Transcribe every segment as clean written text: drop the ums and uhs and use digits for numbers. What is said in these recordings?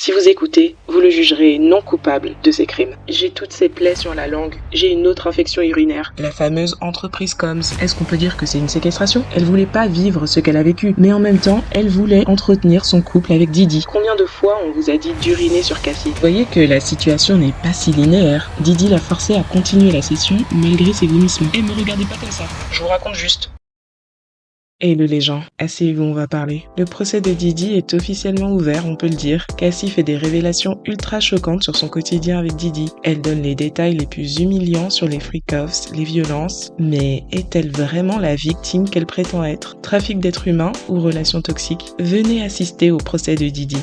Si vous écoutez, vous le jugerez non coupable de ces crimes. J'ai toutes ces plaies sur la langue, j'ai une autre infection urinaire. La fameuse entreprise Combs. Est-ce qu'on peut dire que c'est une séquestration? Elle voulait pas vivre ce qu'elle a vécu, mais en même temps, elle voulait entretenir son couple avec Didi. Combien de fois on vous a dit d'uriner sur Cassie? Vous voyez que la situation n'est pas si linéaire. Didi l'a forcé à continuer la session malgré ses vomissements. Et me regardez pas comme ça, je vous raconte juste. Hello les gens, asseyez-vous, on va parler. Le procès de Didi est officiellement ouvert, on peut le dire. Cassie fait des révélations ultra choquantes sur son quotidien avec Didi. Elle donne les détails les plus humiliants sur les freak-offs, les violences. Mais est-elle vraiment la victime qu'elle prétend être? Trafic d'êtres humains ou relations toxiques? Venez assister au procès de Didi.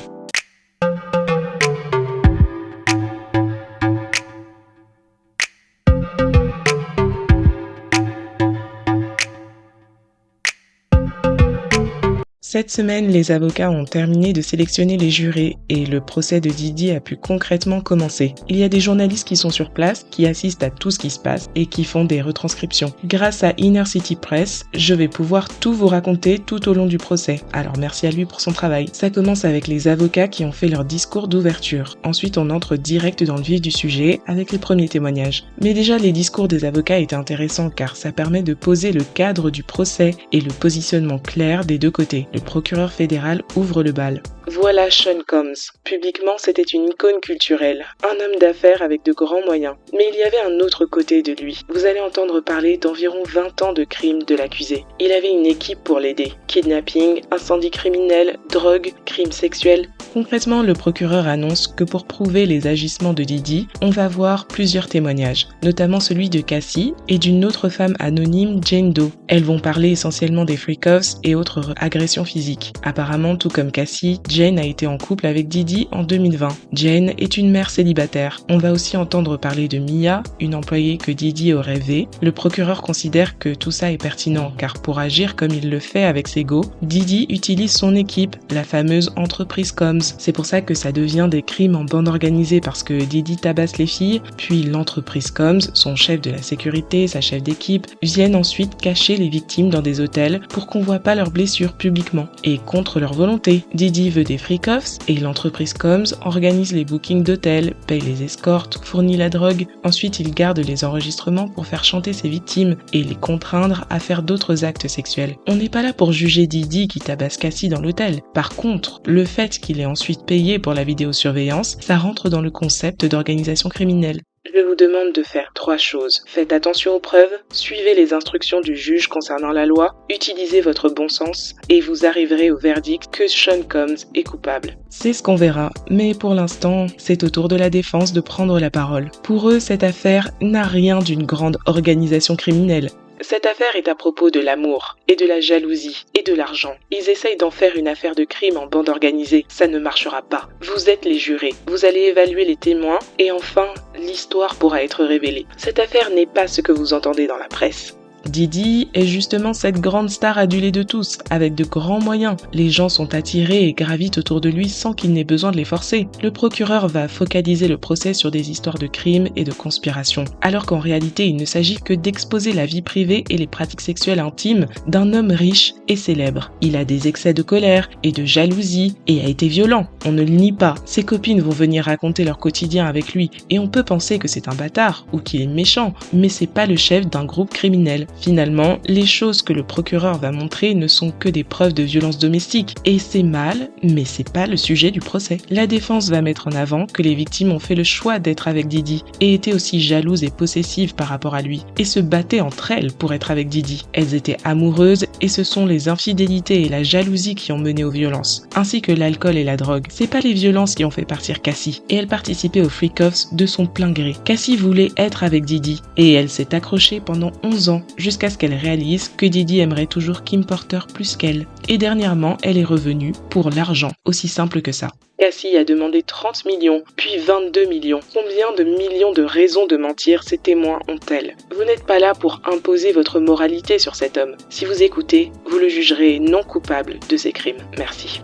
Cette semaine, les avocats ont terminé de sélectionner les jurés et le procès de Didi a pu concrètement commencer. Il y a des journalistes qui sont sur place, qui assistent à tout ce qui se passe et qui font des retranscriptions. Grâce à Inner City Press, je vais pouvoir tout vous raconter tout au long du procès. Alors merci à lui pour son travail. Ça commence avec les avocats qui ont fait leur discours d'ouverture. Ensuite, on entre direct dans le vif du sujet avec les premiers témoignages. Mais déjà, les discours des avocats étaient intéressants car ça permet de poser le cadre du procès et le positionnement clair des deux côtés. Le procureur fédéral ouvre le bal. Voilà Sean Combs. Publiquement, c'était une icône culturelle, un homme d'affaires avec de grands moyens. Mais il y avait un autre côté de lui. Vous allez entendre parler d'environ 20 ans de crimes de l'accusé. Il avait une équipe pour l'aider. Kidnapping, incendie criminel, drogue, crimes sexuels. Concrètement, le procureur annonce que pour prouver les agissements de Didi, on va voir plusieurs témoignages, notamment celui de Cassie et d'une autre femme anonyme, Jane Doe. Elles vont parler essentiellement des freak-offs et autres agressions physiques. Apparemment, tout comme Cassie, Jane a été en couple avec Didi en 2020. Jane est une mère célibataire. On va aussi entendre parler de Mia, une employée que Didi aurait vée. Le procureur considère que tout ça est pertinent car pour agir comme il le fait avec ses go, Didi utilise son équipe, la fameuse entreprise Combs. C'est pour ça que ça devient des crimes en bande organisée parce que Didi tabasse les filles, puis l'entreprise Combs, son chef de la sécurité, sa chef d'équipe, viennent ensuite cacher les victimes dans des hôtels pour qu'on voit pas leurs blessures publiquement. Et contre leur volonté, Didi veut des freak-offs et l'entreprise Combs organise les bookings d'hôtels, paye les escortes, fournit la drogue. Ensuite, il garde les enregistrements pour faire chanter ses victimes et les contraindre à faire d'autres actes sexuels. On n'est pas là pour juger Didi qui tabasse Cassie dans l'hôtel. Par contre, le fait qu'il ait ensuite payé pour la vidéosurveillance, ça rentre dans le concept d'organisation criminelle. Je vous demande de faire 3 choses. Faites attention aux preuves, suivez les instructions du juge concernant la loi, utilisez votre bon sens et vous arriverez au verdict que Sean Combs est coupable. C'est ce qu'on verra, mais pour l'instant, c'est au tour de la défense de prendre la parole. Pour eux, cette affaire n'a rien d'une grande organisation criminelle. Cette affaire est à propos de l'amour, et de la jalousie, et de l'argent. Ils essayent d'en faire une affaire de crime en bande organisée. Ça ne marchera pas. Vous êtes les jurés. Vous allez évaluer les témoins, et enfin, l'histoire pourra être révélée. Cette affaire n'est pas ce que vous entendez dans la presse. Didi est justement cette grande star adulée de tous, avec de grands moyens. Les gens sont attirés et gravitent autour de lui sans qu'il n'ait besoin de les forcer. Le procureur va focaliser le procès sur des histoires de crimes et de conspirations, alors qu'en réalité il ne s'agit que d'exposer la vie privée et les pratiques sexuelles intimes d'un homme riche et célèbre. Il a des excès de colère et de jalousie et a été violent, on ne le nie pas. Ses copines vont venir raconter leur quotidien avec lui et on peut penser que c'est un bâtard ou qu'il est méchant, mais c'est pas le chef d'un groupe criminel. Finalement, les choses que le procureur va montrer ne sont que des preuves de violence domestique. Et c'est mal, mais c'est pas le sujet du procès. La défense va mettre en avant que les victimes ont fait le choix d'être avec Didi et étaient aussi jalouses et possessives par rapport à lui et se battaient entre elles pour être avec Didi. Elles étaient amoureuses et ce sont les infidélités et la jalousie qui ont mené aux violences, ainsi que l'alcool et la drogue. C'est pas les violences qui ont fait partir Cassie et elle participait aux freak-offs de son plein gré. Cassie voulait être avec Didi et elle s'est accrochée pendant 11 ans jusqu'à ce qu'elle réalise que Didi aimerait toujours Kim Porter plus qu'elle. Et dernièrement, elle est revenue pour l'argent, aussi simple que ça. Cassie a demandé 30 millions, puis 22 millions. Combien de millions de raisons de mentir ces témoins ont-elles? Vous n'êtes pas là pour imposer votre moralité sur cet homme. Si vous écoutez, vous le jugerez non coupable de ces crimes. Merci.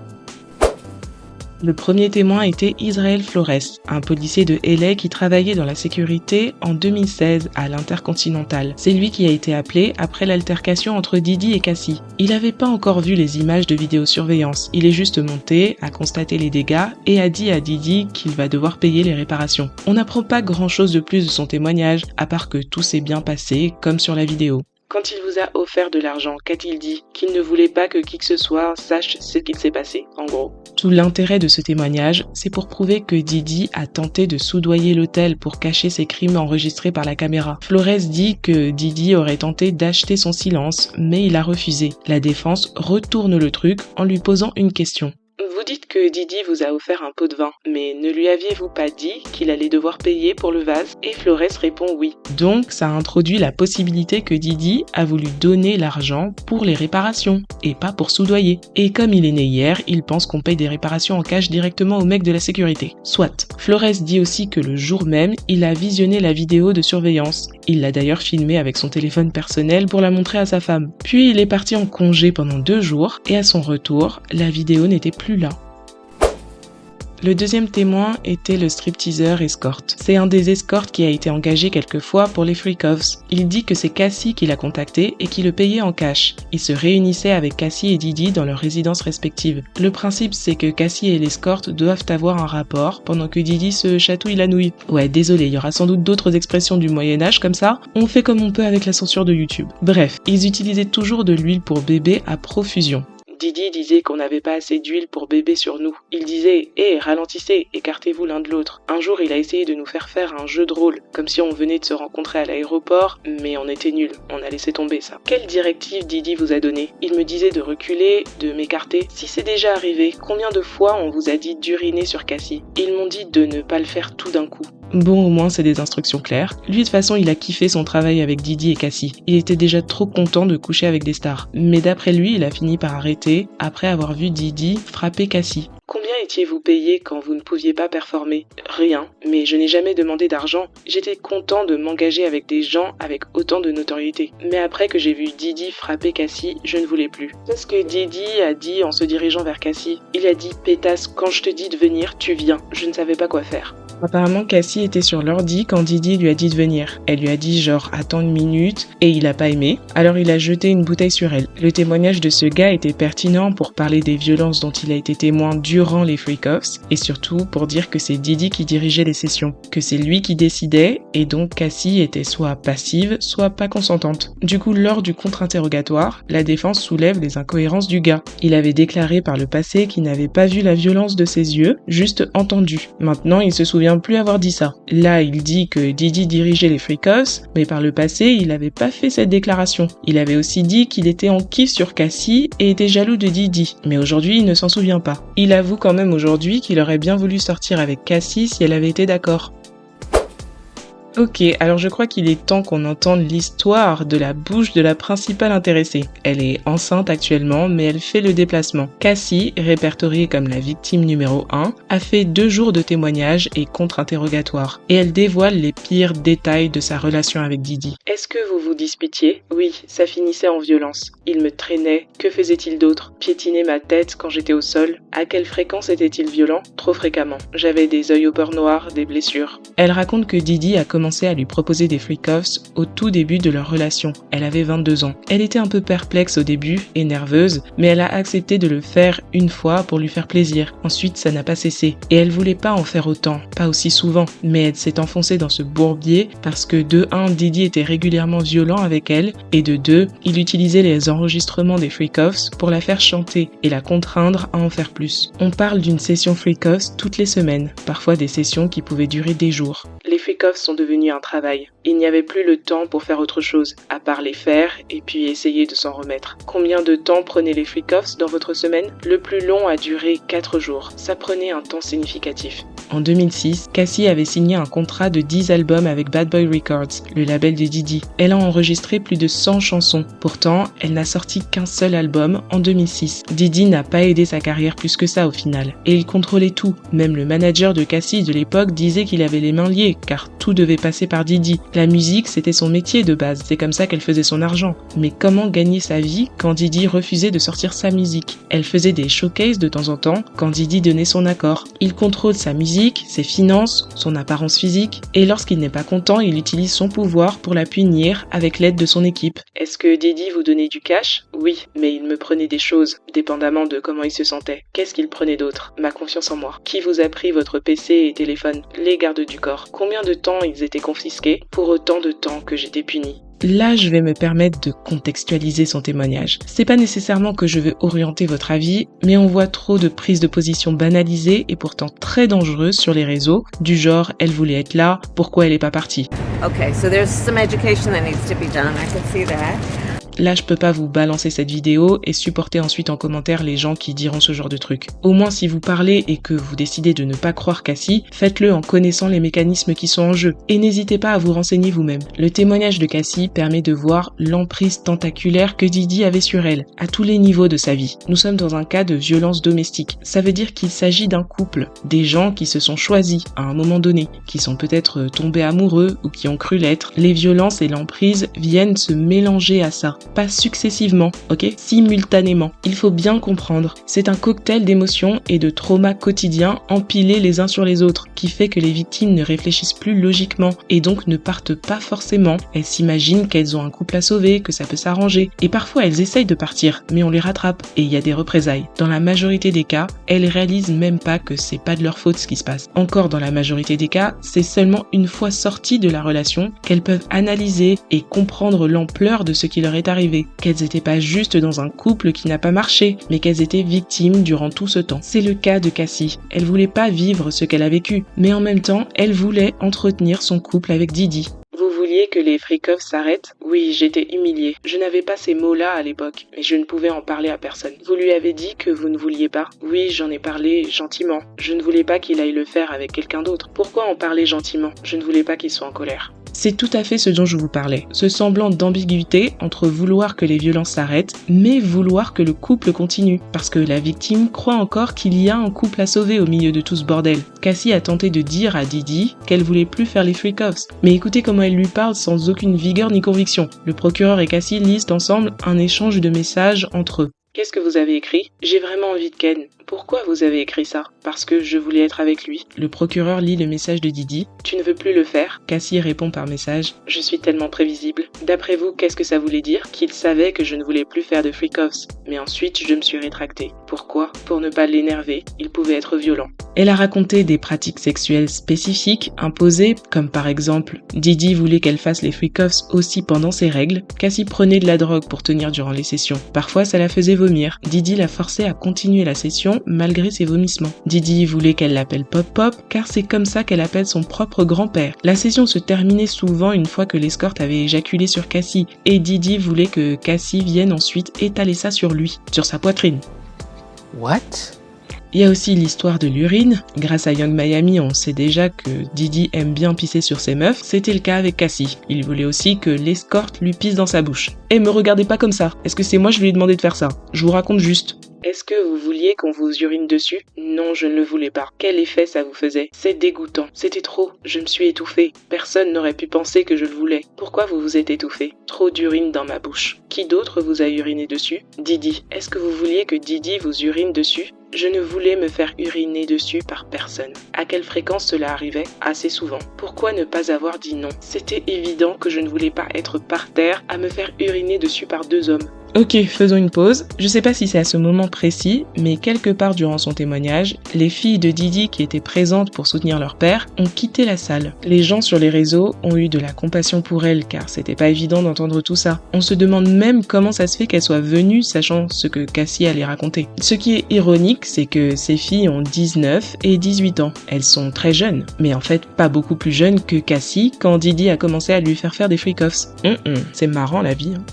Le premier témoin était Israel Flores, un policier de LA qui travaillait dans la sécurité en 2016 à l'Intercontinental. C'est lui qui a été appelé après l'altercation entre Didi et Cassie. Il n'avait pas encore vu les images de vidéosurveillance. Il est juste monté, a constaté les dégâts et a dit à Didi qu'il va devoir payer les réparations. On n'apprend pas grand-chose de plus de son témoignage, à part que tout s'est bien passé, comme sur la vidéo. Quand il vous a offert de l'argent, qu'a-t-il dit? Qu'il ne voulait pas que qui que ce soit sache ce qu'il s'est passé, en gros. Tout l'intérêt de ce témoignage, c'est pour prouver que Didi a tenté de soudoyer l'hôtel pour cacher ses crimes enregistrés par la caméra. Flores dit que Didi aurait tenté d'acheter son silence, mais il a refusé. La défense retourne le truc en lui posant une question. Vous dites que Didi vous a offert un pot de vin, mais ne lui aviez-vous pas dit qu'il allait devoir payer pour le vase? Et Flores répond oui. Donc ça introduit la possibilité que Didi a voulu donner l'argent pour les réparations, et pas pour soudoyer. Et comme il est né hier, il pense qu'on paye des réparations en cash directement au mec de la sécurité. Soit. Flores dit aussi que le jour même, il a visionné la vidéo de surveillance. Il l'a d'ailleurs filmée avec son téléphone personnel pour la montrer à sa femme. Puis il est parti en congé pendant 2 jours, et à son retour, la vidéo n'était plus là. Le deuxième témoin était le stripteaseur escorte. C'est un des escortes qui a été engagé quelquefois pour les freak-offs. Il dit que c'est Cassie qui l'a contacté et qui le payait en cash. Il se réunissait avec Cassie et Didi dans leurs résidences respectives. Le principe, c'est que Cassie et l'escorte doivent avoir un rapport pendant que Didi se chatouille la nouille. Ouais, désolé, il y aura sans doute d'autres expressions du Moyen-Âge comme ça. On fait comme on peut avec la censure de YouTube. Bref, ils utilisaient toujours de l'huile pour bébé à profusion. Didi disait qu'on n'avait pas assez d'huile pour bébé sur nous. Il disait « Hé, ralentissez, écartez-vous l'un de l'autre ». Un jour, il a essayé de nous faire un jeu de rôle, comme si on venait de se rencontrer à l'aéroport, mais on était nuls, on a laissé tomber ça. Quelle directive Didi vous a donnée? Il me disait de reculer, de m'écarter. Si c'est déjà arrivé, combien de fois on vous a dit d'uriner sur Cassie? Ils m'ont dit de ne pas le faire tout d'un coup. Bon, au moins c'est des instructions claires. Lui, de toute façon, il a kiffé son travail avec Didi et Cassie. Il était déjà trop content de coucher avec des stars. Mais d'après lui, il a fini par arrêter après avoir vu Didi frapper Cassie. Combien étiez-vous payé quand vous ne pouviez pas performer? Rien, mais je n'ai jamais demandé d'argent. J'étais content de m'engager avec des gens avec autant de notoriété. Mais après que j'ai vu Didi frapper Cassie, je ne voulais plus. C'est ce que Didi a dit en se dirigeant vers Cassie. Il a dit « Pétasse, quand je te dis de venir, tu viens. Je ne savais pas quoi faire. » Apparemment, Cassie était sur l'ordi quand Didi lui a dit de venir. Elle lui a dit genre « attends une minute » et il a pas aimé. Alors il a jeté une bouteille sur elle. Le témoignage de ce gars était pertinent pour parler des violences dont il a été témoin durant les freak-offs et surtout pour dire que c'est Didi qui dirigeait les sessions, que c'est lui qui décidait et donc Cassie était soit passive, soit pas consentante. Du coup, lors du contre-interrogatoire, la défense soulève les incohérences du gars. Il avait déclaré par le passé qu'il n'avait pas vu la violence de ses yeux, juste entendu. Maintenant, il se souvient plus avoir dit ça. Là, il dit que Didi dirigeait les freak-offs, mais par le passé, il n'avait pas fait cette déclaration. Il avait aussi dit qu'il était en kiff sur Cassie et était jaloux de Didi, mais aujourd'hui, il ne s'en souvient pas. Il avoue quand même aujourd'hui qu'il aurait bien voulu sortir avec Cassie si elle avait été d'accord. Ok, alors je crois qu'il est temps qu'on entende l'histoire de la bouche de la principale intéressée. Elle est enceinte actuellement, mais elle fait le déplacement. Cassie, répertoriée comme la victime numéro 1, a fait 2 jours de témoignage et contre-interrogatoire. Et elle dévoile les pires détails de sa relation avec Didi. Est-ce que vous vous disputiez? Oui, ça finissait en violence. Il me traînait. Que faisait-il d'autre? Piétiner ma tête quand j'étais au sol. À quelle fréquence était-il violent? Trop fréquemment. J'avais des œils au beurre noir, des blessures. Elle raconte que Didi a commencé à lui proposer des freak-offs au tout début de leur relation. Elle avait 22 ans. Elle était un peu perplexe au début et nerveuse, mais elle a accepté de le faire une fois pour lui faire plaisir. Ensuite, ça n'a pas cessé. Et elle voulait pas en faire autant, pas aussi souvent, mais elle s'est enfoncée dans ce bourbier parce que de 1, Didi était régulièrement violent avec elle et de 2, il utilisait les enregistrements des freak-offs pour la faire chanter et la contraindre à en faire plus. On parle d'une session freak-offs toutes les semaines, parfois des sessions qui pouvaient durer des jours. Les freak-offs sont devenus un travail. Il n'y avait plus le temps pour faire autre chose, à part les faire et puis essayer de s'en remettre. Combien de temps prenaient les freak-offs dans votre semaine? Le plus long a duré 4 jours. Ça prenait un temps significatif. En 2006, Cassie avait signé un contrat de 10 albums avec Bad Boy Records, le label de Diddy. Elle a enregistré plus de 100 chansons. Pourtant, elle n'a sorti qu'un seul album en 2006. Diddy n'a pas aidé sa carrière plus que ça au final. Et il contrôlait tout. Même le manager de Cassie de l'époque disait qu'il avait les mains liées, car tout devait passer par Diddy. La musique, c'était son métier de base. C'est comme ça qu'elle faisait son argent. Mais comment gagner sa vie quand Diddy refusait de sortir sa musique? Elle faisait des showcases de temps en temps quand Diddy donnait son accord. Il contrôle sa musique, ses finances, son apparence physique, et lorsqu'il n'est pas content, il utilise son pouvoir pour la punir avec l'aide de son équipe. Est-ce que Diddy vous donnait du cash? Oui, mais il me prenait des choses, dépendamment de comment il se sentait. Qu'est-ce qu'il prenait d'autre? Ma confiance en moi. Qui vous a pris votre PC et téléphone? Les gardes du corps. Combien de temps ils étaient confisqués? Pour autant de temps que j'étais puni. Là, je vais me permettre de contextualiser son témoignage. C'est pas nécessairement que je veux orienter votre avis, mais on voit trop de prises de position banalisées et pourtant très dangereuses sur les réseaux, du genre « elle voulait être là, pourquoi elle est pas partie ?» Okay, so there's some education that needs to be done. I can see that. Là, je peux pas vous balancer cette vidéo et supporter ensuite en commentaire les gens qui diront ce genre de trucs. Au moins, si vous parlez et que vous décidez de ne pas croire Cassie, faites-le en connaissant les mécanismes qui sont en jeu. Et n'hésitez pas à vous renseigner vous-même. Le témoignage de Cassie permet de voir l'emprise tentaculaire que Diddy avait sur elle, à tous les niveaux de sa vie. Nous sommes dans un cas de violence domestique. Ça veut dire qu'il s'agit d'un couple, des gens qui se sont choisis à un moment donné, qui sont peut-être tombés amoureux ou qui ont cru l'être. Les violences et l'emprise viennent se mélanger à ça. Pas successivement, ok? Simultanément. Il faut bien comprendre. C'est un cocktail d'émotions et de traumas quotidiens empilés les uns sur les autres qui fait que les victimes ne réfléchissent plus logiquement et donc ne partent pas forcément. Elles s'imaginent qu'elles ont un couple à sauver, que ça peut s'arranger. Et parfois elles essayent de partir, mais on les rattrape et il y a des représailles. Dans la majorité des cas, elles réalisent même pas que c'est pas de leur faute ce qui se passe. Encore dans la majorité des cas, c'est seulement une fois sorties de la relation qu'elles peuvent analyser et comprendre l'ampleur de ce qui leur est arrivé, qu'elles étaient pas juste dans un couple qui n'a pas marché, mais qu'elles étaient victimes durant tout ce temps. C'est le cas de Cassie. Elle voulait pas vivre ce qu'elle a vécu, mais en même temps, elle voulait entretenir son couple avec Diddy. Vous vouliez que les freak-offs s'arrêtent? Oui, j'étais humiliée. Je n'avais pas ces mots-là à l'époque, mais je ne pouvais en parler à personne. Vous lui avez dit que vous ne vouliez pas? Oui, j'en ai parlé gentiment. Je ne voulais pas qu'il aille le faire avec quelqu'un d'autre. Pourquoi en parler gentiment? Je ne voulais pas qu'il soit en colère. C'est tout à fait ce dont je vous parlais. Ce semblant d'ambiguïté entre vouloir que les violences s'arrêtent, mais vouloir que le couple continue. Parce que la victime croit encore qu'il y a un couple à sauver au milieu de tout ce bordel. Cassie a tenté de dire à Diddy qu'elle voulait plus faire les freak-offs. Mais écoutez comment elle lui parle sans aucune vigueur ni conviction. Le procureur et Cassie lisent ensemble un échange de messages entre eux. Qu'est-ce que vous avez écrit? J'ai vraiment envie de Ken. Pourquoi vous avez écrit ça? Parce que je voulais être avec lui. Le procureur lit le message de Diddy. Tu ne veux plus le faire? Cassie répond par message. Je suis tellement prévisible. D'après vous, qu'est-ce que ça voulait dire? Qu'il savait que je ne voulais plus faire de freak-offs. Mais ensuite, je me suis rétractée. Pourquoi? Pour ne pas l'énerver. Il pouvait être violent. Elle a raconté des pratiques sexuelles spécifiques imposées, comme par exemple, Diddy voulait qu'elle fasse les freak-offs aussi pendant ses règles. Cassie prenait de la drogue pour tenir durant les sessions. Parfois, ça la faisait vomir. Diddy la forçait à continuer la session malgré ses vomissements. Diddy voulait qu'elle l'appelle Pop-Pop car c'est comme ça qu'elle appelle son propre grand-père. La session se terminait souvent une fois que l'escorte avait éjaculé sur Cassie et Diddy voulait que Cassie vienne ensuite étaler ça sur lui, sur sa poitrine. What? Il y a aussi l'histoire de l'urine. Grâce à Young Miami, on sait déjà que Diddy aime bien pisser sur ses meufs. C'était le cas avec Cassie. Il voulait aussi que l'escorte lui pisse dans sa bouche. Et me regardez pas comme ça. Est-ce que c'est moi je lui ai demandé de faire ça? Je vous raconte juste. Est-ce que vous vouliez qu'on vous urine dessus? Non, je ne le voulais pas. Quel effet ça vous faisait? C'est dégoûtant. C'était trop. Je me suis étouffée. Personne n'aurait pu penser que je le voulais. Pourquoi vous vous êtes étouffée? Trop d'urine dans ma bouche. Qui d'autre vous a uriné dessus? Diddy. Est-ce que vous vouliez que Diddy vous urine dessus? Je ne voulais me faire uriner dessus par personne. À quelle fréquence cela arrivait? Assez souvent. Pourquoi ne pas avoir dit non? C'était évident que je ne voulais pas être par terre à me faire uriner dessus par deux hommes. Ok, faisons une pause. Je sais pas si c'est à ce moment précis, mais quelque part durant son témoignage, les filles de Diddy qui étaient présentes pour soutenir leur père ont quitté la salle. Les gens sur les réseaux ont eu de la compassion pour elle car c'était pas évident d'entendre tout ça. On se demande même comment ça se fait qu'elle soit venue sachant ce que Cassie allait raconter. Ce qui est ironique, c'est que ces filles ont 19 et 18 ans. Elles sont très jeunes, mais en fait pas beaucoup plus jeunes que Cassie quand Diddy a commencé à lui faire des freak-offs. C'est marrant la vie, hein.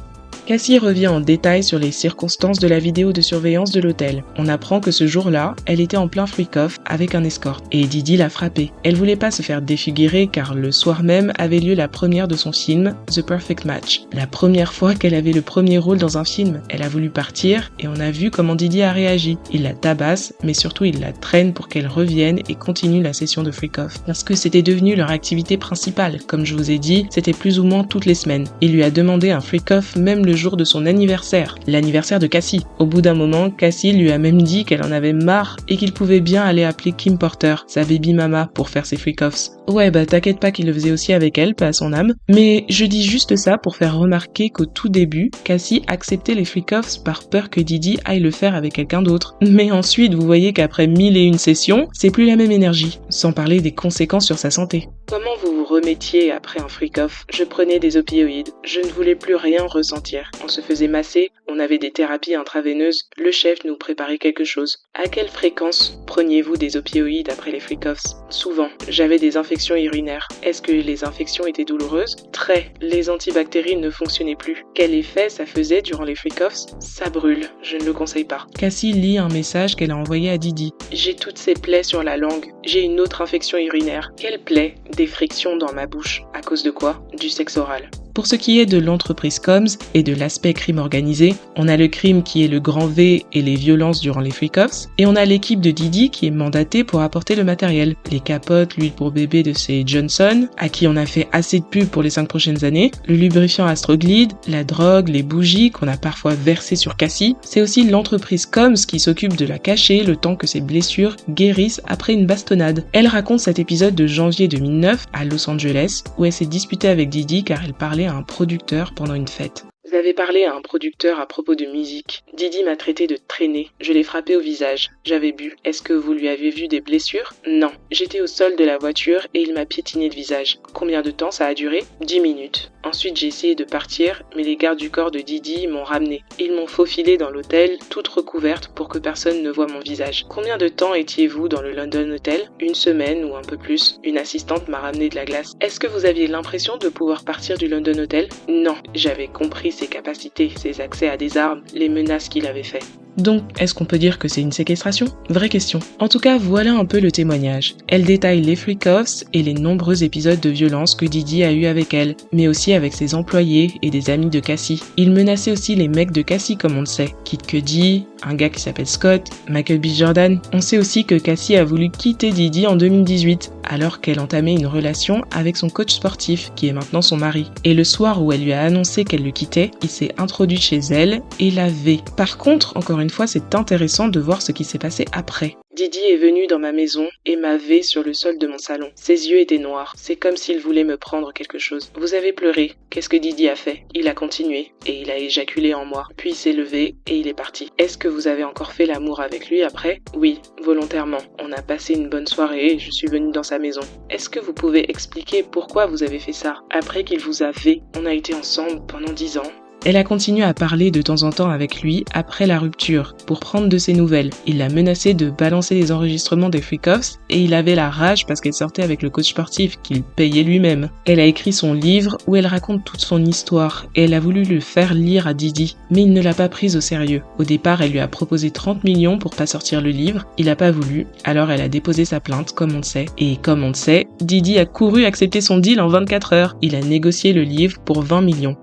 Cassie revient en détail sur les circonstances de la vidéo de surveillance de l'hôtel. On apprend que ce jour-là, elle était en plein freak-off avec un escorte et Didi l'a frappée. Elle voulait pas se faire défigurer car le soir même avait lieu la première de son film The Perfect Match. La première fois qu'elle avait le premier rôle dans un film, elle a voulu partir et on a vu comment Didi a réagi. Il la tabasse, mais surtout il la traîne pour qu'elle revienne et continue la session de freak-off. Parce que c'était devenu leur activité principale. Comme je vous ai dit, c'était plus ou moins toutes les semaines. Il lui a demandé un freak-off même le jour de son anniversaire, l'anniversaire de Cassie. Au bout d'un moment, Cassie lui a même dit qu'elle en avait marre et qu'il pouvait bien aller appeler Kim Porter, sa baby mama, pour faire ses freak-offs. Ouais, bah t'inquiète pas qu'il le faisait aussi avec elle, pas à son âme. Mais je dis juste ça pour faire remarquer qu'au tout début, Cassie acceptait les freak-offs par peur que Didi aille le faire avec quelqu'un d'autre. Mais ensuite, vous voyez qu'après 1001 sessions, c'est plus la même énergie, sans parler des conséquences sur sa santé. Comment vous vous remettiez après un freak-off? Je prenais des opioïdes, je ne voulais plus rien ressentir. On se faisait masser, on avait des thérapies intraveineuses, le chef nous préparait quelque chose. À quelle fréquence preniez-vous des opioïdes après les freak-offs? Souvent, j'avais des infections urinaires. Est-ce que les infections étaient douloureuses? Très. Les antibactériens ne fonctionnaient plus. Quel effet ça faisait durant les freak-offs? Ça brûle, je ne le conseille pas. Cassie lit un message qu'elle a envoyé à Didi. J'ai toutes ces plaies sur la langue, j'ai une autre infection urinaire. Quelle plaie? Des frictions dans ma bouche. À cause de quoi? Du sexe oral. Pour ce qui est de l'entreprise Combs et de l'aspect crime organisé, on a le crime qui est le grand V et les violences durant les freak-offs, et on a l'équipe de Didi qui est mandatée pour apporter le matériel. Les capotes, l'huile pour bébé de chez Johnson, à qui on a fait assez de pub pour les 5 prochaines années, le lubrifiant Astroglide, la drogue, les bougies qu'on a parfois versées sur Cassie. C'est aussi l'entreprise Combs qui s'occupe de la cacher le temps que ses blessures guérissent après une bastonnade. Elle raconte cet épisode de janvier 2009 à Los Angeles où elle s'est disputée avec Didi car elle parlait à un producteur pendant une fête. Vous avez parlé à un producteur à propos de musique. Didi m'a traité de traînée. Je l'ai frappé au visage. J'avais bu. Est-ce que vous lui avez vu des blessures? Non. J'étais au sol de la voiture et il m'a piétiné le visage. Combien de temps ça a duré? 10 minutes. Ensuite, j'ai essayé de partir, mais les gardes du corps de Didi m'ont ramené. Ils m'ont faufilé dans l'hôtel, toute recouverte pour que personne ne voie mon visage. Combien de temps étiez-vous dans le London Hotel? 1 semaine ou un peu plus. Une assistante m'a ramené de la glace. Est-ce que vous aviez l'impression de pouvoir partir du London Hotel? Non. J'avais compris ses capacités, ses accès à des armes, les menaces qu'il avait fait. Donc, est-ce qu'on peut dire que c'est une séquestration? Vraie question. En tout cas, voilà un peu le témoignage. Elle détaille les freak-offs et les nombreux épisodes de violence que Didi a eu avec elle, mais aussi avec ses employés et des amis de Cassie. Il menaçait aussi les mecs de Cassie comme on le sait. Kid Cudi, un gars qui s'appelle Scott, Michael B. Jordan. On sait aussi que Cassie a voulu quitter Didi en 2018, alors qu'elle entamait une relation avec son coach sportif, qui est maintenant son mari. Et le soir où elle lui a annoncé qu'elle le quittait, il s'est introduit chez elle et l'a V. Par contre, encore une fois, c'est intéressant de voir ce qui s'est passé après. Didi est venu dans ma maison et m'a V sur le sol de mon salon. Ses yeux étaient noirs. C'est comme s'il voulait me prendre quelque chose. Vous avez pleuré. Qu'est-ce que Didi a fait? Il a continué et il a éjaculé en moi. Puis il s'est levé et il est parti. Est-ce que vous avez encore fait l'amour avec lui après? Oui, volontairement. On a passé une bonne soirée et je suis venue dans sa maison. Est-ce que vous pouvez expliquer pourquoi vous avez fait ça? Après qu'il vous a V, on a été ensemble pendant 10 ans. Elle a continué à parler de temps en temps avec lui après la rupture, pour prendre de ses nouvelles. Il l'a menacé de balancer les enregistrements des freak-offs et il avait la rage parce qu'elle sortait avec le coach sportif qu'il payait lui-même. Elle a écrit son livre où elle raconte toute son histoire et elle a voulu le faire lire à Didi, mais il ne l'a pas prise au sérieux. Au départ, elle lui a proposé 30 millions pour pas sortir le livre, il a pas voulu, alors elle a déposé sa plainte comme on le sait. Et comme on le sait, Didi a couru accepter son deal en 24 heures. Il a négocié le livre pour 20 millions.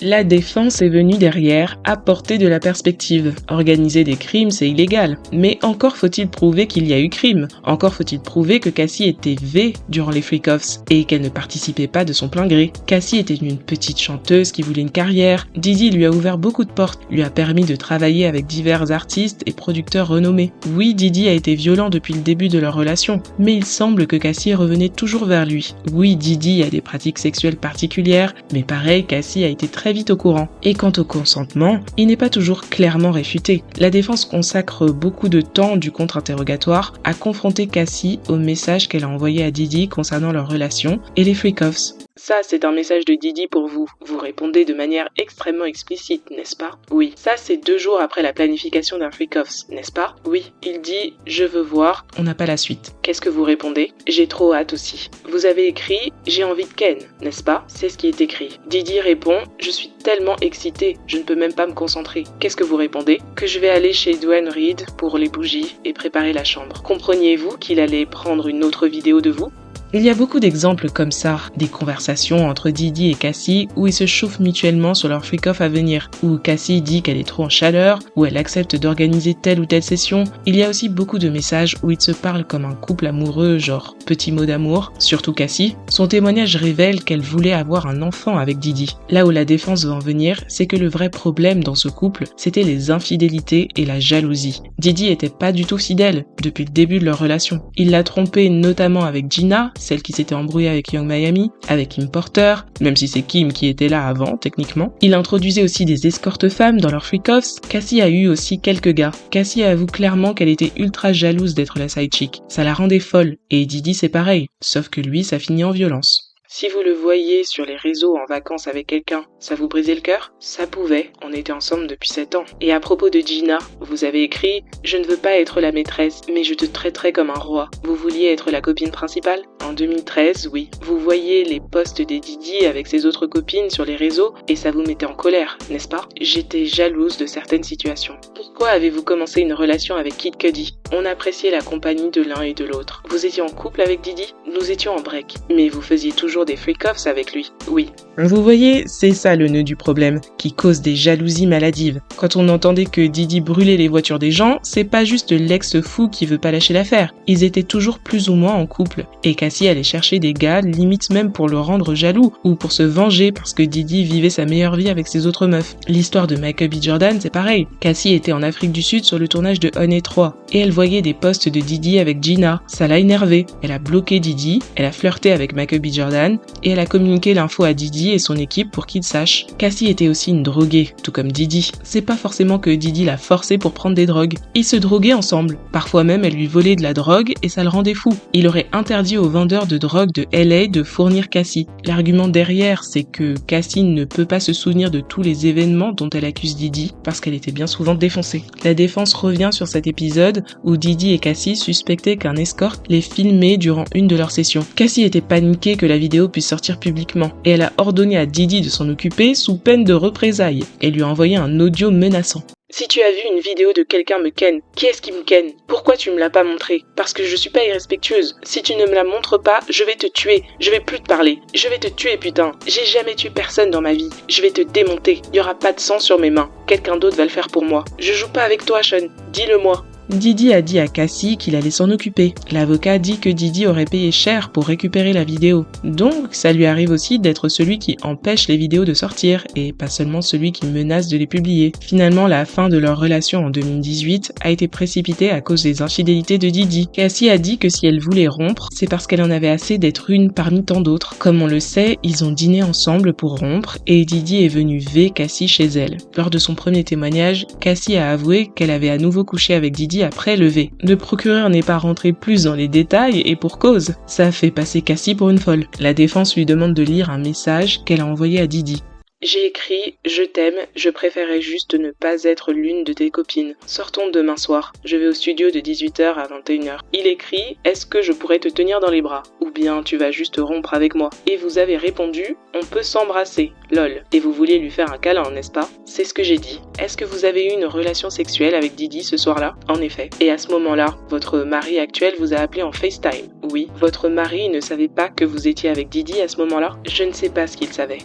La défense est venue derrière apporter de la perspective. Organiser des crimes, c'est illégal. Mais encore faut-il prouver qu'il y a eu crime. Encore faut-il prouver que Cassie était V durant les freak-offs et qu'elle ne participait pas de son plein gré. Cassie était une petite chanteuse qui voulait une carrière. Didi lui a ouvert beaucoup de portes, lui a permis de travailler avec divers artistes et producteurs renommés. Oui, Didi a été violent depuis le début de leur relation, mais il semble que Cassie revenait toujours vers lui. Oui, Didi a des pratiques sexuelles particulières, mais pareil, Cassie a été très vite au courant. Et quant au consentement, il n'est pas toujours clairement réfuté. La défense consacre beaucoup de temps du contre-interrogatoire à confronter Cassie au message qu'elle a envoyé à Didi concernant leur relation et les freak-offs. Ça, c'est un message de Didi pour vous. Vous répondez de manière extrêmement explicite, n'est-ce pas? Oui. Ça, c'est 2 jours après la planification d'un freak-offs, n'est-ce pas? Oui. Il dit « Je veux voir ». On n'a pas la suite. Qu'est-ce que vous répondez? J'ai trop hâte aussi. Vous avez écrit « J'ai envie de Ken », n'est-ce pas? C'est ce qui est écrit. Didi répond « Je suis tellement excitée, je ne peux même pas me concentrer ». Qu'est-ce que vous répondez? Que je vais aller chez Dwayne Reed pour les bougies et préparer la chambre. Compreniez-vous qu'il allait prendre une autre vidéo de vous? Il y a beaucoup d'exemples comme ça, des conversations entre Didi et Cassie où ils se chauffent mutuellement sur leur freak-off à venir, où Cassie dit qu'elle est trop en chaleur, où elle accepte d'organiser telle ou telle session. Il y a aussi beaucoup de messages où ils se parlent comme un couple amoureux, genre petit mot d'amour, surtout Cassie. Son témoignage révèle qu'elle voulait avoir un enfant avec Didi. Là où la défense va en venir, c'est que le vrai problème dans ce couple, c'était les infidélités et la jalousie. Didi était pas du tout fidèle depuis le début de leur relation. Il l'a trompée notamment avec Gina, celle qui s'était embrouillée avec Young Miami, avec Kim Porter, même si c'est Kim qui était là avant, techniquement. Il introduisait aussi des escortes femmes dans leurs freak-offs. Cassie a eu aussi quelques gars. Cassie avoue clairement qu'elle était ultra jalouse d'être la side chick. Ça la rendait folle. Et Didi c'est pareil, sauf que lui ça finit en violence. Si vous le voyez sur les réseaux en vacances avec quelqu'un, ça vous brisait le cœur? Ça pouvait, on était ensemble depuis 7 ans. Et à propos de Gina, vous avez écrit « Je ne veux pas être la maîtresse, mais je te traiterai comme un roi ». Vous vouliez être la copine principale? En 2013, oui. Vous voyez les posts des Didi avec ses autres copines sur les réseaux et ça vous mettait en colère, n'est-ce pas? J'étais jalouse de certaines situations. Pourquoi avez-vous commencé une relation avec Kid Cudi? On appréciait la compagnie de l'un et de l'autre. Vous étiez en couple avec Didi? Nous étions en break. Mais vous faisiez toujours des freak-offs avec lui, oui. Vous voyez, c'est ça le nœud du problème, qui cause des jalousies maladives. Quand on entendait que Didi brûlait les voitures des gens, c'est pas juste l'ex fou qui veut pas lâcher l'affaire. Ils étaient toujours plus ou moins en couple. Et Cassie allait chercher des gars, limite même pour le rendre jaloux, ou pour se venger parce que Didi vivait sa meilleure vie avec ses autres meufs. L'histoire de Michael B. Jordan, c'est pareil. Cassie était en Afrique du Sud sur le tournage de Honey 3, et elle voyait des posts de Didi avec Gina. Ça l'a énervée. Elle a bloqué Didi, elle a flirté avec Michael B. Jordan, et elle a communiqué l'info à Didi et son équipe pour qu'ils sachent. Cassie était aussi une droguée, tout comme Didi. C'est pas forcément que Didi l'a forcée pour prendre des drogues. Ils se droguaient ensemble. Parfois même, elle lui volait de la drogue et ça le rendait fou. Il aurait interdit aux vendeurs de drogue de LA de fournir Cassie. L'argument derrière, c'est que Cassie ne peut pas se souvenir de tous les événements dont elle accuse Didi parce qu'elle était bien souvent défoncée. La défense revient sur cet épisode où Didi et Cassie suspectaient qu'un escorte les filmait durant une de leurs sessions. Cassie était paniquée que la vidéo puisse sortir publiquement et elle a ordonné à Didi de s'en occuper sous peine de représailles et lui a envoyé un audio menaçant. Si tu as vu une vidéo de quelqu'un me ken, qui est-ce qui me ken? Pourquoi tu me l'as pas montré? Parce que je suis pas irrespectueuse. Si tu ne me la montres pas, je vais te tuer. Je vais plus te parler. Je vais te tuer, putain. J'ai jamais tué personne dans ma vie. Je vais te démonter. Y aura pas de sang sur mes mains. Quelqu'un d'autre va le faire pour moi. Je joue pas avec toi, Sean. Dis-le-moi. Didi a dit à Cassie qu'il allait s'en occuper. L'avocat dit que Didi aurait payé cher pour récupérer la vidéo. Donc, ça lui arrive aussi d'être celui qui empêche les vidéos de sortir, et pas seulement celui qui menace de les publier. Finalement, la fin de leur relation en 2018 a été précipitée à cause des infidélités de Didi. Cassie a dit que si elle voulait rompre, c'est parce qu'elle en avait assez d'être une parmi tant d'autres. Comme on le sait, ils ont dîné ensemble pour rompre, et Didi est venu ver Cassie chez elle. Lors de son premier témoignage, Cassie a avoué qu'elle avait à nouveau couché avec Didi après le V. Le procureur n'est pas rentré plus dans les détails et pour cause. Ça a fait passer Cassie pour une folle. La défense lui demande de lire un message qu'elle a envoyé à Didi. J'ai écrit « Je t'aime, je préférais juste ne pas être l'une de tes copines. Sortons demain soir. Je vais au studio de 18h à 21h. » Il écrit « Est-ce que je pourrais te tenir dans les bras? Ou bien tu vas juste rompre avec moi. » Et vous avez répondu « On peut s'embrasser. Lol. » Et vous vouliez lui faire un câlin, n'est-ce pas? C'est ce que j'ai dit. Est-ce que vous avez eu une relation sexuelle avec Didi ce soir-là? En effet. Et à ce moment-là, votre mari actuel vous a appelé en FaceTime. Oui. Votre mari ne savait pas que vous étiez avec Didi à ce moment-là? Je ne sais pas ce qu'il savait.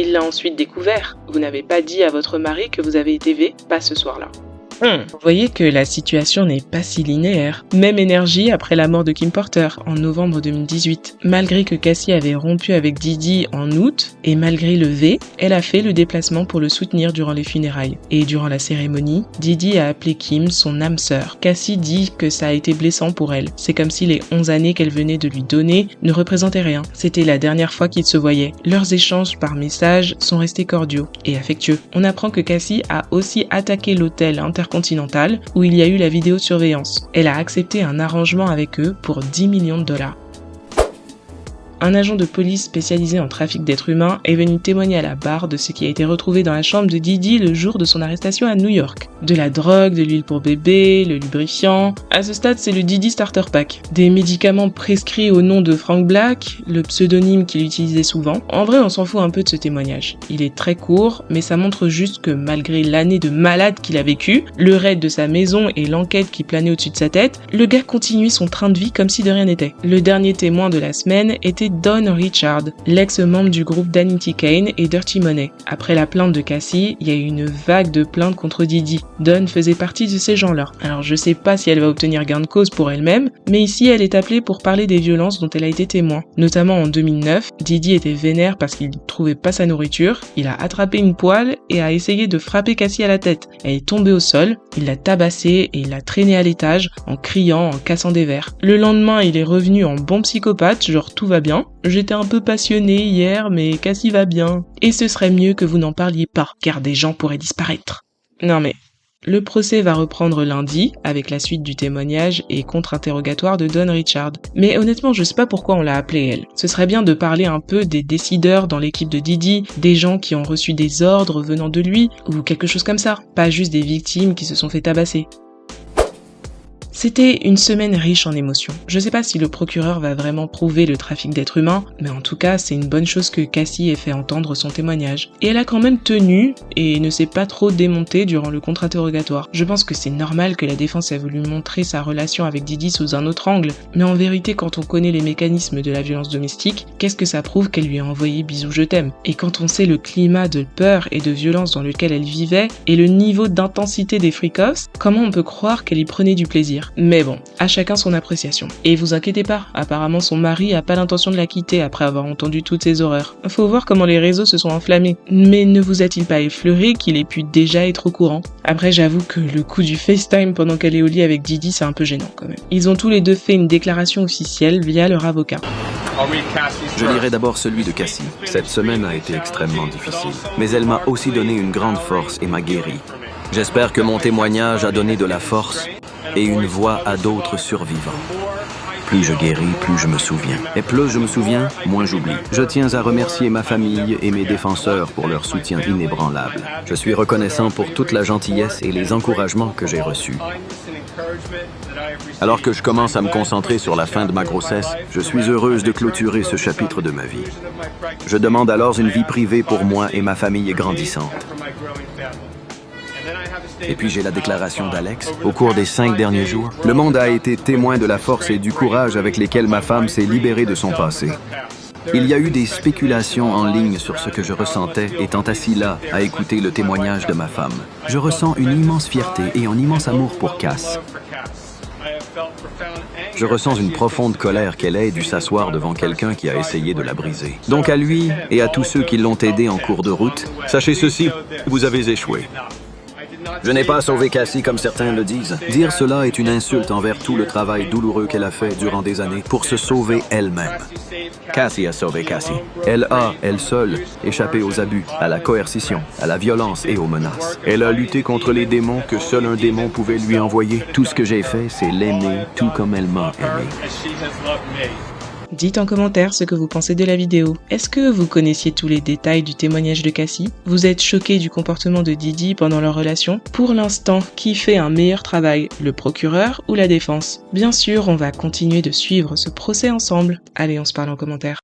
Il l'a ensuite découvert. Vous n'avez pas dit à votre mari que vous avez été V? Pas ce soir-là. Vous voyez que la situation n'est pas si linéaire. Même énergie après la mort de Kim Porter en novembre 2018. Malgré que Cassie avait rompu avec Didi en août, et malgré le V, elle a fait le déplacement pour le soutenir durant les funérailles. Et durant la cérémonie, Didi a appelé Kim son âme sœur. Cassie dit que ça a été blessant pour elle. C'est comme si les 11 années qu'elle venait de lui donner ne représentaient rien. C'était la dernière fois qu'ils se voyaient. Leurs échanges par message sont restés cordiaux et affectueux. On apprend que Cassie a aussi attaqué l'hôtel intercontinental où il y a eu la vidéosurveillance. Elle a accepté un arrangement avec eux pour $10 millions. Un agent de police spécialisé en trafic d'êtres humains est venu témoigner à la barre de ce qui a été retrouvé dans la chambre de Didi le jour de son arrestation à New York. De la drogue, de l'huile pour bébé, le lubrifiant. À ce stade, c'est le Didi Starter Pack. Des médicaments prescrits au nom de Frank Black, le pseudonyme qu'il utilisait souvent. En vrai, on s'en fout un peu de ce témoignage. Il est très court, mais ça montre juste que malgré l'année de malade qu'il a vécu, le raid de sa maison et l'enquête qui planait au-dessus de sa tête, le gars continuait son train de vie comme si de rien n'était. Le dernier témoin de la semaine était Don Richard, l'ex-membre du groupe Danity Kane et Dirty Money. Après la plainte de Cassie, il y a eu une vague de plaintes contre Didi. Don faisait partie de ces gens-là. Alors je sais pas si elle va obtenir gain de cause pour elle-même, mais ici elle est appelée pour parler des violences dont elle a été témoin. Notamment en 2009, Didi était vénère parce qu'il ne trouvait pas sa nourriture, il a attrapé une poêle et a essayé de frapper Cassie à la tête. Elle est tombée au sol, il l'a tabassée et il l'a traînée à l'étage en criant, en cassant des verres. Le lendemain, il est revenu en bon psychopathe, genre tout va bien. J'étais un peu passionné hier, mais Cassie va bien. Et ce serait mieux que vous n'en parliez pas, car des gens pourraient disparaître. Non mais... Le procès va reprendre lundi, avec la suite du témoignage et contre-interrogatoire de Don Richard. Mais honnêtement, je sais pas pourquoi on l'a appelée elle. Ce serait bien de parler un peu des décideurs dans l'équipe de Didi, des gens qui ont reçu des ordres venant de lui, ou quelque chose comme ça. Pas juste des victimes qui se sont fait tabasser. C'était une semaine riche en émotions. Je sais pas si le procureur va vraiment prouver le trafic d'êtres humains, mais en tout cas, c'est une bonne chose que Cassie ait fait entendre son témoignage. Et elle a quand même tenu et ne s'est pas trop démontée durant le contre-interrogatoire. Je pense que c'est normal que la défense ait voulu montrer sa relation avec Didi sous un autre angle, mais en vérité, quand on connaît les mécanismes de la violence domestique, qu'est-ce que ça prouve qu'elle lui a envoyé bisous je t'aime? Et quand on sait le climat de peur et de violence dans lequel elle vivait, et le niveau d'intensité des freak-offs, comment on peut croire qu'elle y prenait du plaisir? Mais bon, à chacun son appréciation. Et vous inquiétez pas, apparemment son mari a pas l'intention de la quitter après avoir entendu toutes ces horreurs. Faut voir comment les réseaux se sont enflammés. Mais ne vous a-t-il pas effleuré qu'il ait pu déjà être au courant? Après, j'avoue que le coup du FaceTime pendant qu'elle est au lit avec Didi, c'est un peu gênant quand même. Ils ont tous les deux fait une déclaration officielle via leur avocat. Je lirai d'abord celui de Cassie. Cette semaine a été extrêmement difficile, mais elle m'a aussi donné une grande force et m'a guéri. J'espère que mon témoignage a donné de la force et une voix à d'autres survivants. Plus je guéris, plus je me souviens. Et plus je me souviens, moins j'oublie. Je tiens à remercier ma famille et mes défenseurs pour leur soutien inébranlable. Je suis reconnaissant pour toute la gentillesse et les encouragements que j'ai reçus. Alors que je commence à me concentrer sur la fin de ma grossesse, je suis heureuse de clôturer ce chapitre de ma vie. Je demande alors une vie privée pour moi et ma famille grandissante. Et puis j'ai la déclaration d'Alex. Au cours des 5 derniers jours, le monde a été témoin de la force et du courage avec lesquels ma femme s'est libérée de son passé. Il y a eu des spéculations en ligne sur ce que je ressentais étant assis là à écouter le témoignage de ma femme. Je ressens une immense fierté et un immense amour pour Cass. Je ressens une profonde colère qu'elle ait dû s'asseoir devant quelqu'un qui a essayé de la briser. Donc à lui et à tous ceux qui l'ont aidé en cours de route, sachez ceci, vous avez échoué. Je n'ai pas sauvé Cassie comme certains le disent. Dire cela est une insulte envers tout le travail douloureux qu'elle a fait durant des années pour se sauver elle-même. Cassie a sauvé Cassie. Elle a, elle seule, échappé aux abus, à la coercition, à la violence et aux menaces. Elle a lutté contre les démons que seul un démon pouvait lui envoyer. Tout ce que j'ai fait, c'est l'aimer tout comme elle m'a aimé. Dites en commentaire ce que vous pensez de la vidéo. Est-ce que vous connaissiez tous les détails du témoignage de Cassie? Vous êtes choqué du comportement de Didi pendant leur relation? Pour l'instant, qui fait un meilleur travail, le procureur ou la défense? Bien sûr, on va continuer de suivre ce procès ensemble. Allez, on se parle en commentaire.